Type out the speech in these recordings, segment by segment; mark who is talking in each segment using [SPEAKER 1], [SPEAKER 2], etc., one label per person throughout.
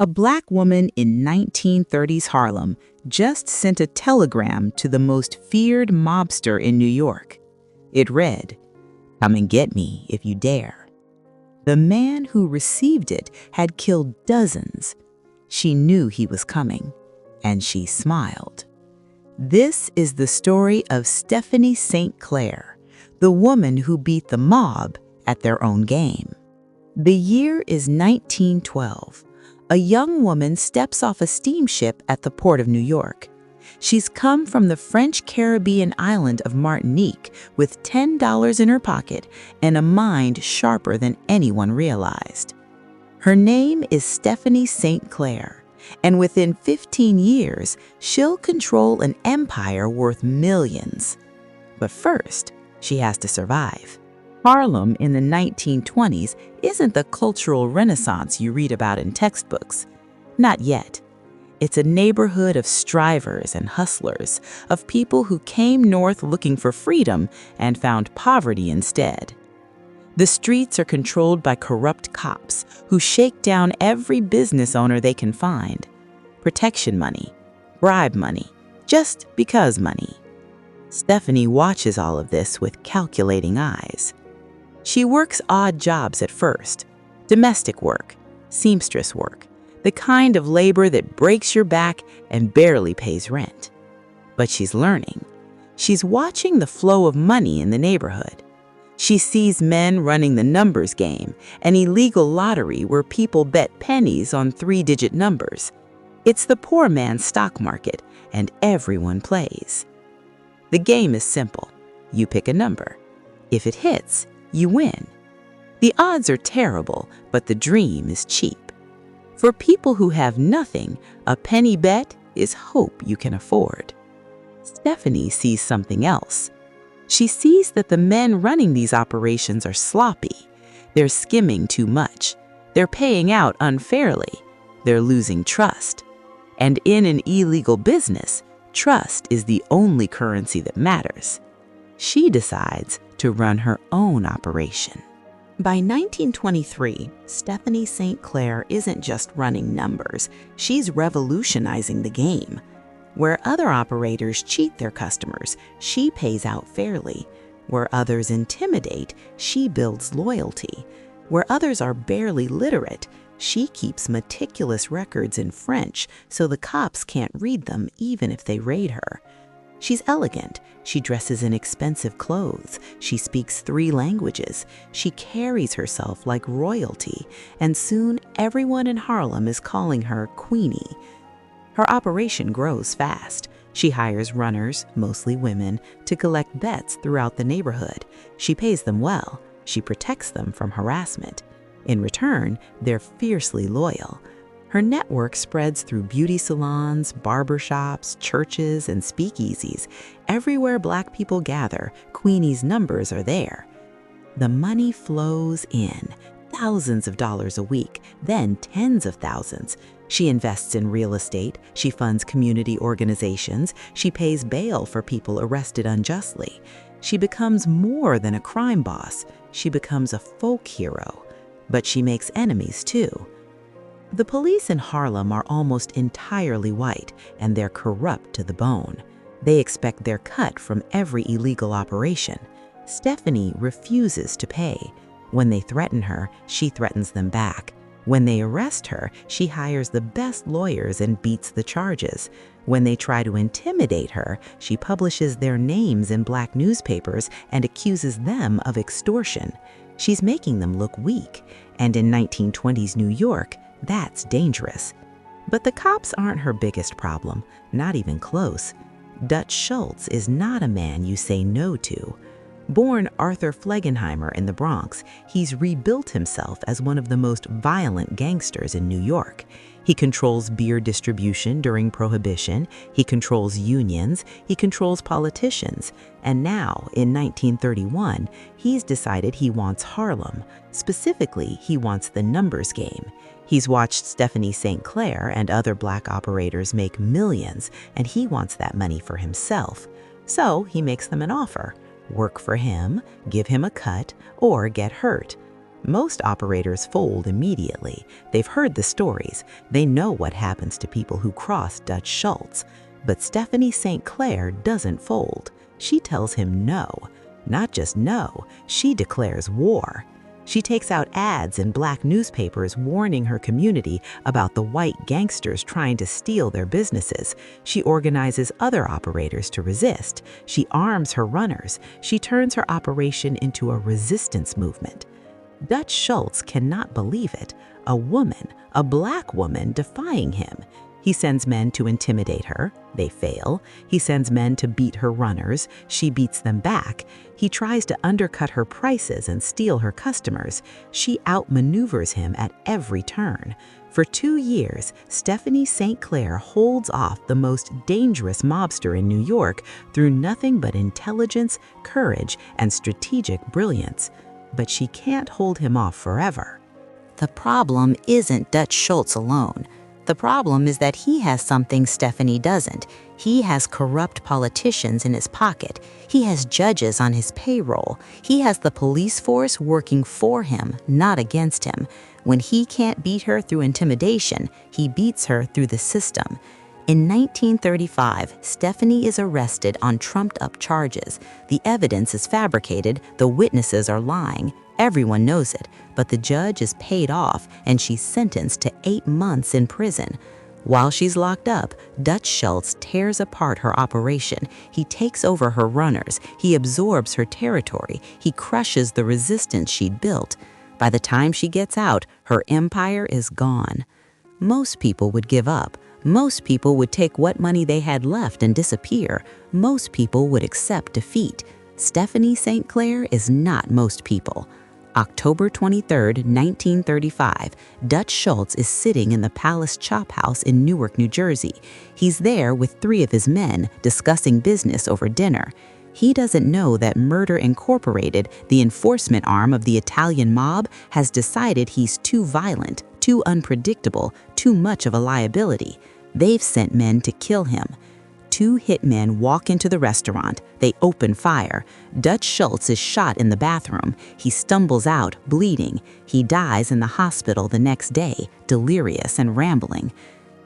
[SPEAKER 1] A black woman in 1930s Harlem just sent a telegram to the most feared mobster in New York. It read, "Come and get me if you dare." The man who received it had killed dozens. She knew he was coming, and she smiled. This is the story of Stephanie St. Clair, the woman who beat the mob at their own game. The year is 1912. A young woman steps off a steamship at the port of New York. She's come from the French Caribbean island of Martinique with $10 in her pocket and a mind sharper than anyone realized. Her name is Stephanie St. Clair, and within 15 years, she'll control an empire worth millions. But first, she has to survive. Harlem in the 1920s isn't the cultural renaissance you read about in textbooks. Not yet. It's a neighborhood of strivers and hustlers, of people who came north looking for freedom and found poverty instead. The streets are controlled by corrupt cops who shake down every business owner they can find. Protection money, bribe money, just because money. Stephanie watches all of this with calculating eyes. She works odd jobs at first, domestic work, seamstress work, the kind of labor that breaks your back and barely pays rent. But she's learning. She's watching the flow of money in the neighborhood. She sees men running the numbers game, an illegal lottery where people bet pennies on three-digit numbers. It's the poor man's stock market, and everyone plays. The game is simple. You pick a number. If it hits, you win. The odds are terrible, but the dream is cheap. For people who have nothing, a penny bet is hope you can afford. Stephanie sees something else. She sees that the men running these operations are sloppy. They're skimming too much. They're paying out unfairly. They're losing trust. And in an illegal business, trust is the only currency that matters. She decides to run her own operation. By 1923, Stephanie St. Clair isn't just running numbers, she's revolutionizing the game. Where other operators cheat their customers, she pays out fairly. Where others intimidate, she builds loyalty. Where others are barely literate, she keeps meticulous records in French so the cops can't read them even if they raid her. She's elegant. She dresses in expensive clothes. She speaks 3 languages. She carries herself like royalty, and soon everyone in Harlem is calling her Queenie. Her operation grows fast. She hires runners, mostly women, to collect bets throughout the neighborhood. She pays them well. She protects them from harassment. In return, they're fiercely loyal. Her network spreads through beauty salons, barbershops, churches, and speakeasies. Everywhere black people gather, Queenie's numbers are there. The money flows in, thousands of dollars a week, then tens of thousands. She invests in real estate, she funds community organizations, she pays bail for people arrested unjustly. She becomes more than a crime boss, she becomes a folk hero. But she makes enemies too. The police in Harlem are almost entirely white, and they're corrupt to the bone. They expect their cut from every illegal operation. Stephanie refuses to pay. When they threaten her, she threatens them back. When they arrest her, she hires the best lawyers and beats the charges. When they try to intimidate her, she publishes their names in black newspapers and accuses them of extortion. She's making them look weak, and in 1920s New York, that's dangerous. But the cops aren't her biggest problem, not even close. Dutch Schultz is not a man you say no to. Born Arthur Flegenheimer in the Bronx, he's rebuilt himself as one of the most violent gangsters in New York. He controls beer distribution during Prohibition, he controls unions, he controls politicians, and now, in 1931, he's decided he wants Harlem. Specifically, he wants the numbers game. He's watched Stephanie St. Clair and other black operators make millions, and he wants that money for himself. So he makes them an offer. Work for him, give him a cut, or get hurt. Most operators fold immediately. They've heard the stories. They know what happens to people who cross Dutch Schultz. But Stephanie St. Clair doesn't fold. She tells him no. Not just no, she declares war. She takes out ads in black newspapers warning her community about the white gangsters trying to steal their businesses. She organizes other operators to resist. She arms her runners. She turns her operation into a resistance movement. Dutch Schultz cannot believe it. A woman, a black woman, defying him. He sends men to intimidate her. They fail. He sends men to beat her runners. She beats them back. He tries to undercut her prices and steal her customers. She outmaneuvers him at every turn. For 2 years, Stephanie St. Clair holds off the most dangerous mobster in New York through nothing but intelligence, courage, and strategic brilliance. But she can't hold him off forever.
[SPEAKER 2] The problem isn't Dutch Schultz alone. The problem is that he has something Stephanie doesn't. He has corrupt politicians in his pocket. He has judges on his payroll. He has the police force working for him, not against him. When he can't beat her through intimidation, he beats her through the system. In 1935, Stephanie is arrested on trumped-up charges. The evidence is fabricated, the witnesses are lying. Everyone knows it, but the judge is paid off and she's sentenced to 8 months in prison. While she's locked up, Dutch Schultz tears apart her operation. He takes over her runners. He absorbs her territory. He crushes the resistance she'd built. By the time she gets out, her empire is gone. Most people would give up. Most people would take what money they had left and disappear. Most people would accept defeat. Stephanie St. Clair is not most people. October 23, 1935, Dutch Schultz is sitting in the Palace Chop House in Newark, New Jersey. He's there with 3 of his men discussing business over dinner. He doesn't know that Murder Incorporated, the enforcement arm of the Italian mob, has decided he's too violent, too unpredictable, too much of a liability. They've sent men to kill him. 2 hitmen walk into the restaurant. They open fire. Dutch Schultz is shot in the bathroom. He stumbles out, bleeding. He dies in the hospital the next day, delirious and rambling.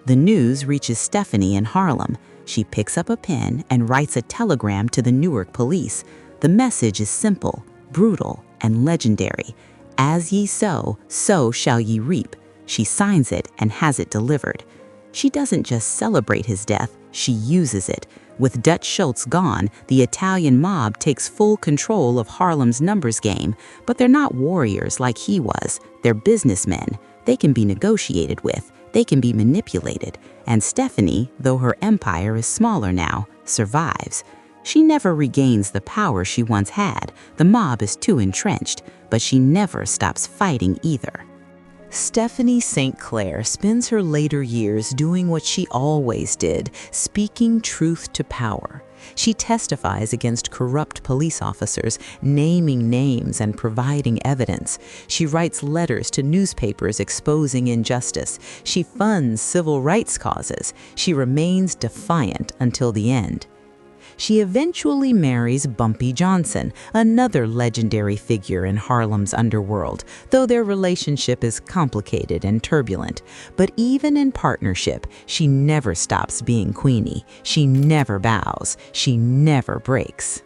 [SPEAKER 2] The news reaches Stephanie in Harlem. She picks up a pen and writes a telegram to the Newark police. The message is simple, brutal, and legendary. As ye sow, so shall ye reap. She signs it and has it delivered. She doesn't just celebrate his death, she uses it. With Dutch Schultz gone, the Italian mob takes full control of Harlem's numbers game, but they're not warriors like he was. They're businessmen. They can be negotiated with. They can be manipulated. And Stephanie, though her empire is smaller now, survives. She never regains the power she once had. The mob is too entrenched, but she never stops fighting either. Stephanie St. Clair spends her later years doing what she always did, speaking truth to power. She testifies against corrupt police officers, naming names and providing evidence. She writes letters to newspapers exposing injustice. She funds civil rights causes. She remains defiant until the end. She eventually marries Bumpy Johnson, another legendary figure in Harlem's underworld, though their relationship is complicated and turbulent. But even in partnership, she never stops being Queenie. She never bows. She never breaks.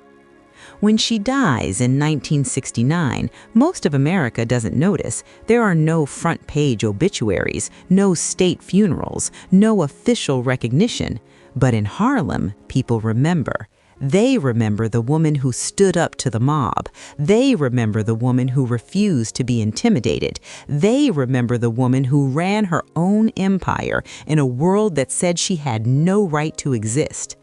[SPEAKER 2] When she dies in 1969, most of America doesn't notice. There are no front-page obituaries, no state funerals, no official recognition. But in Harlem, people remember. They remember the woman who stood up to the mob. They remember the woman who refused to be intimidated. They remember the woman who ran her own empire in a world that said she had no right to exist.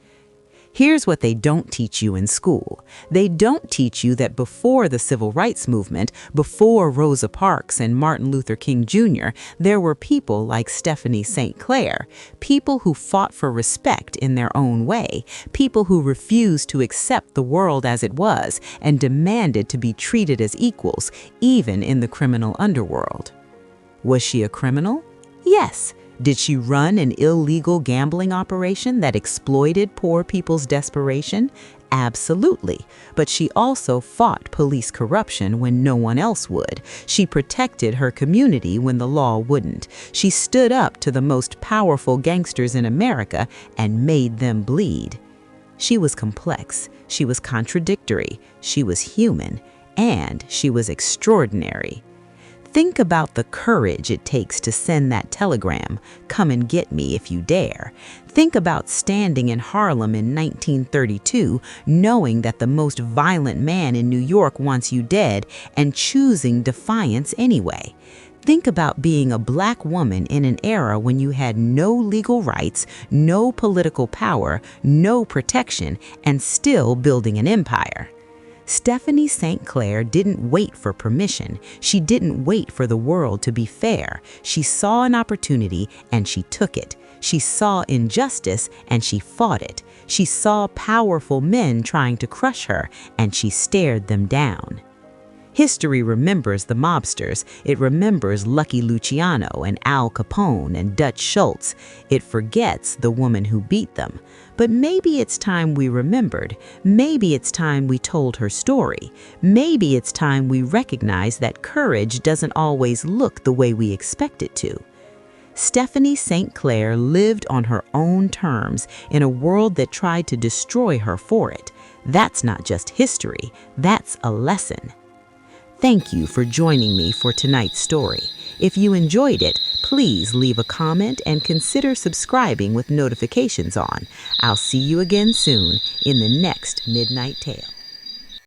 [SPEAKER 2] Here's what they don't teach you in school. They don't teach you that before the Civil Rights Movement, before Rosa Parks and Martin Luther King Jr., there were people like Stephanie St. Clair, people who fought for respect in their own way, people who refused to accept the world as it was and demanded to be treated as equals, even in the criminal underworld. Was she a criminal? Yes. Did she run an illegal gambling operation that exploited poor people's desperation?
[SPEAKER 1] Absolutely. But she also fought police corruption when no one else would. She protected her community when the law wouldn't. She stood up to the most powerful gangsters in America and made them bleed. She was complex, she was contradictory, she was human, and she was extraordinary. Think about the courage it takes to send that telegram, "Come and get me if you dare." Think about standing in Harlem in 1932, knowing that the most violent man in New York wants you dead, and choosing defiance anyway. Think about being a Black woman in an era when you had no legal rights, no political power, no protection, and still building an empire. Stephanie St. Clair didn't wait for permission. She didn't wait for the world to be fair. She saw an opportunity and she took it. She saw injustice and she fought it. She saw powerful men trying to crush her and she stared them down. History remembers the mobsters. It remembers Lucky Luciano and Al Capone and Dutch Schultz. It forgets the woman who beat them. But maybe it's time we remembered. Maybe it's time we told her story. Maybe it's time we recognize that courage doesn't always look the way we expect it to. Stephanie St. Clair lived on her own terms in a world that tried to destroy her for it. That's not just history, that's a lesson. Thank you for joining me for tonight's story. If you enjoyed it, please leave a comment and consider subscribing with notifications on. I'll see you again soon in the next Midnight Tale.